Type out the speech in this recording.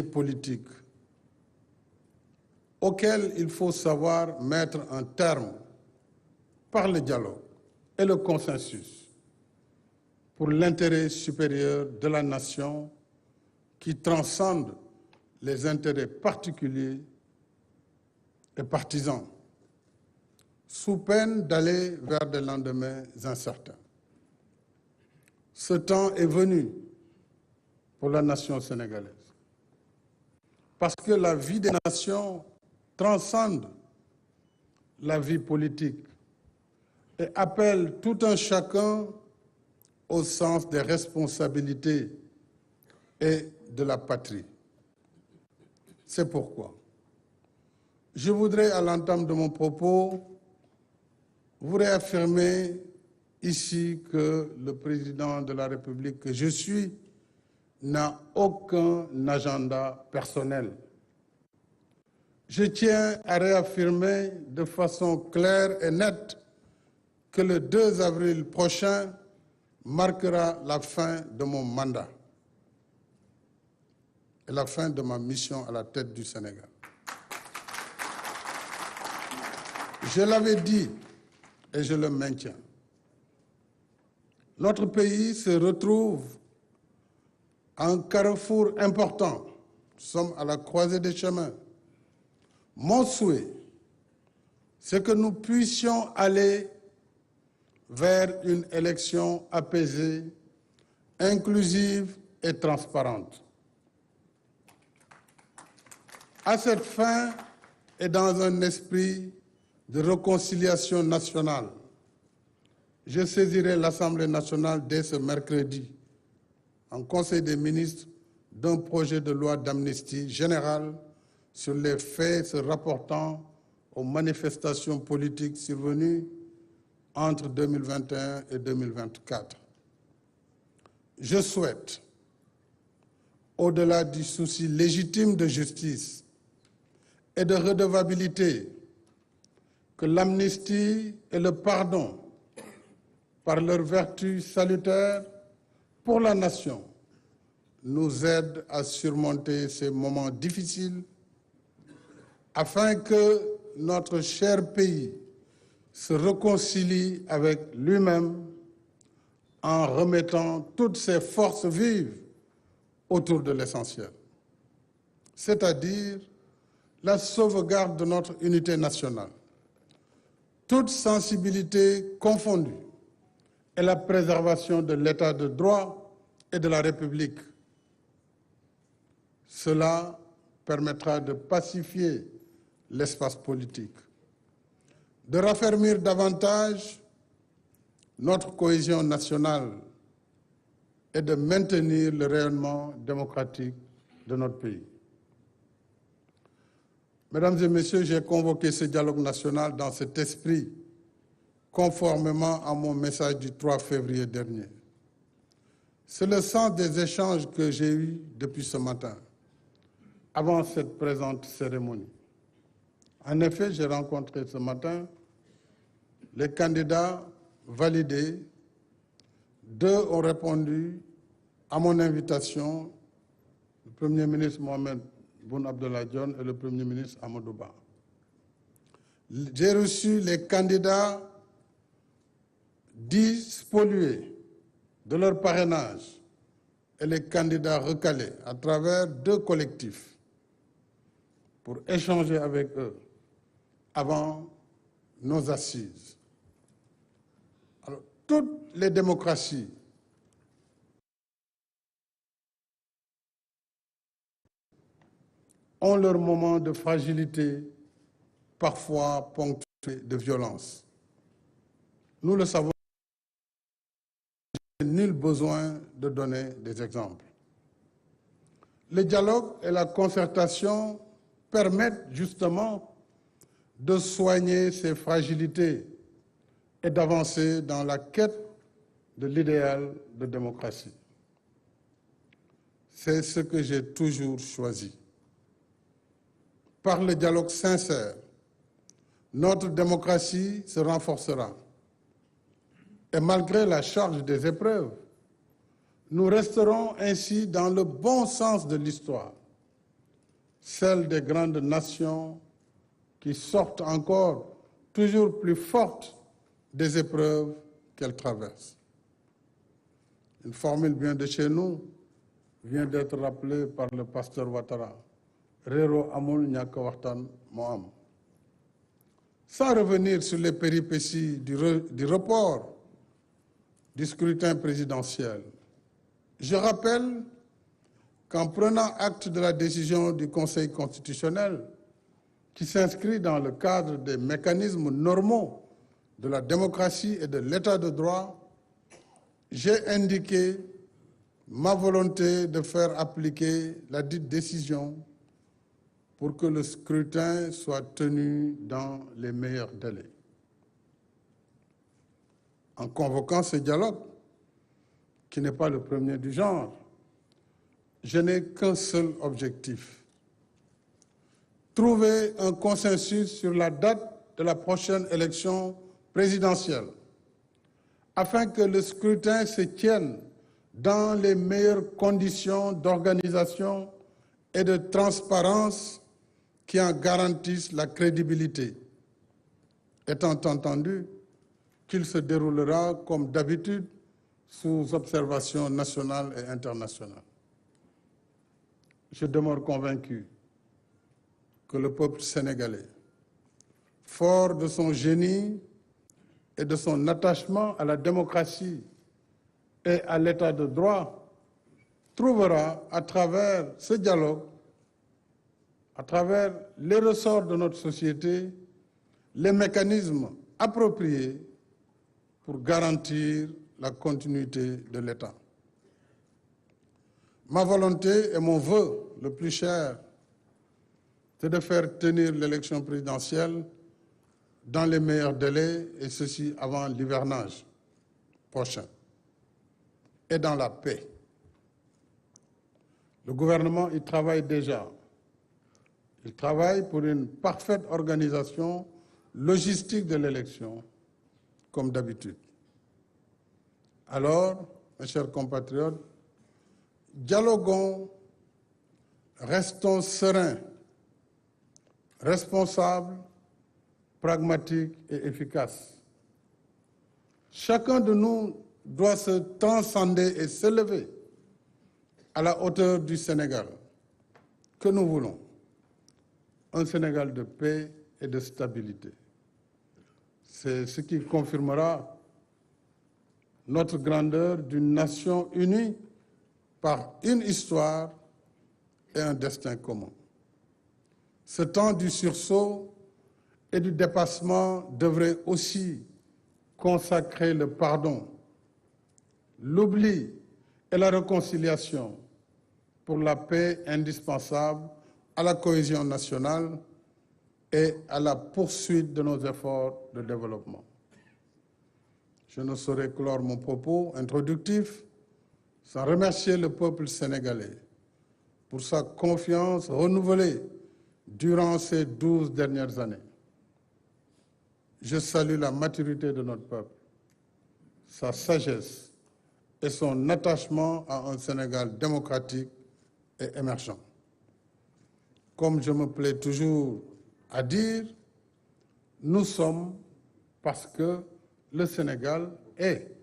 politique auquel il faut savoir mettre un terme par le dialogue et le consensus pour l'intérêt supérieur de la nation qui transcende les intérêts particuliers et partisans, sous peine d'aller vers des lendemains incertains. Ce temps est venu pour la nation sénégalaise, parce que la vie des nations transcende la vie politique et appelle tout un chacun au sens des responsabilités et de la patrie. C'est pourquoi je voudrais, à l'entame de mon propos, vous réaffirmer ici que le président de la République que je suis n'a aucun agenda personnel. Je tiens à réaffirmer de façon claire et nette que le 2 avril prochain marquera la fin de mon mandat et la fin de ma mission à la tête du Sénégal. Je l'avais dit et je le maintiens. Notre pays se retrouve à un carrefour important. Nous sommes à la croisée des chemins. Mon souhait, c'est que nous puissions aller vers une élection apaisée, inclusive et transparente. À cette fin, et dans un esprit de réconciliation nationale, je saisirai l'Assemblée nationale dès ce mercredi, en Conseil des ministres, d'un projet de loi d'amnistie générale sur les faits se rapportant aux manifestations politiques survenues entre 2021 et 2024. Je souhaite, au-delà du souci légitime de justice et de redevabilité, que l'amnistie et le pardon, par leur vertu salutaire pour la nation, nous aident à surmonter ces moments difficiles afin que notre cher pays se réconcilie avec lui-même en remettant toutes ses forces vives autour de l'essentiel, c'est-à-dire la sauvegarde de notre unité nationale, toute sensibilité confondue, et la préservation de l'état de droit et de la République. Cela permettra de pacifier l'espace politique, de raffermir davantage notre cohésion nationale et de maintenir le rayonnement démocratique de notre pays. Mesdames et Messieurs, j'ai convoqué ce dialogue national dans cet esprit, conformément à mon message du 3 février dernier. C'est le sens des échanges que j'ai eus depuis ce matin, avant cette présente cérémonie. En effet, j'ai rencontré ce matin les candidats validés. 2 ont répondu à mon invitation, le Premier ministre Mohamed Boun Abdallah Dionne et le Premier ministre Amadou Ba. J'ai reçu les candidats dits spoliés de leur parrainage et les candidats recalés à travers 2 collectifs pour échanger avec eux avant nos assises. Alors, toutes les démocraties ont leur moment de fragilité, parfois ponctué de violence. Nous le savons, nul besoin de donner des exemples. Le dialogue et la concertation permettent justement de soigner ces fragilités et d'avancer dans la quête de l'idéal de démocratie. C'est ce que j'ai toujours choisi. Par le dialogue sincère, notre démocratie se renforcera. Et malgré la charge des épreuves, nous resterons ainsi dans le bon sens de l'histoire, celle des grandes nations qui sortent encore toujours plus fortes des épreuves qu'elles traversent. Une formule bien de chez nous vient d'être rappelée par le pasteur Ouattara. Réro amul ñàkk waxtaan moo am. Sans revenir sur les péripéties du report du scrutin présidentiel, je rappelle qu'en prenant acte de la décision du Conseil constitutionnel, qui s'inscrit dans le cadre des mécanismes normaux de la démocratie et de l'état de droit, j'ai indiqué ma volonté de faire appliquer la dite décision pour que le scrutin soit tenu dans les meilleurs délais. En convoquant ce dialogue, qui n'est pas le premier du genre, je n'ai qu'un seul objectif: trouver un consensus sur la date de la prochaine élection présidentielle, afin que le scrutin se tienne dans les meilleures conditions d'organisation et de transparence qui en garantissent la crédibilité, étant entendu qu'il se déroulera comme d'habitude sous observation nationale et internationale. Je demeure convaincu que le peuple sénégalais, fort de son génie et de son attachement à la démocratie et à l'état de droit, trouvera à travers ce dialogue, à travers les ressorts de notre société, les mécanismes appropriés pour garantir la continuité de l'État. Ma volonté et mon vœu le plus cher, c'est de faire tenir l'élection présidentielle dans les meilleurs délais, et ceci avant l'hivernage prochain, et dans la paix. Le gouvernement y travaille déjà. Il travaille pour une parfaite organisation logistique de l'élection, comme d'habitude. Alors, mes chers compatriotes, dialoguons, restons sereins, responsables, pragmatiques et efficaces. Chacun de nous doit se transcender et s'élever à la hauteur du Sénégal que nous voulons. Un Sénégal de paix et de stabilité. C'est ce qui confirmera notre grandeur d'une nation unie par une histoire et un destin commun. Ce temps du sursaut et du dépassement devrait aussi consacrer le pardon, l'oubli et la réconciliation pour la paix indispensable à la cohésion nationale et à la poursuite de nos efforts de développement. Je ne saurais clore mon propos introductif sans remercier le peuple sénégalais pour sa confiance renouvelée durant ces 12 dernières années. Je salue la maturité de notre peuple, sa sagesse et son attachement à un Sénégal démocratique et émergent. Comme je me plais toujours à dire, nous sommes parce que le Sénégal est.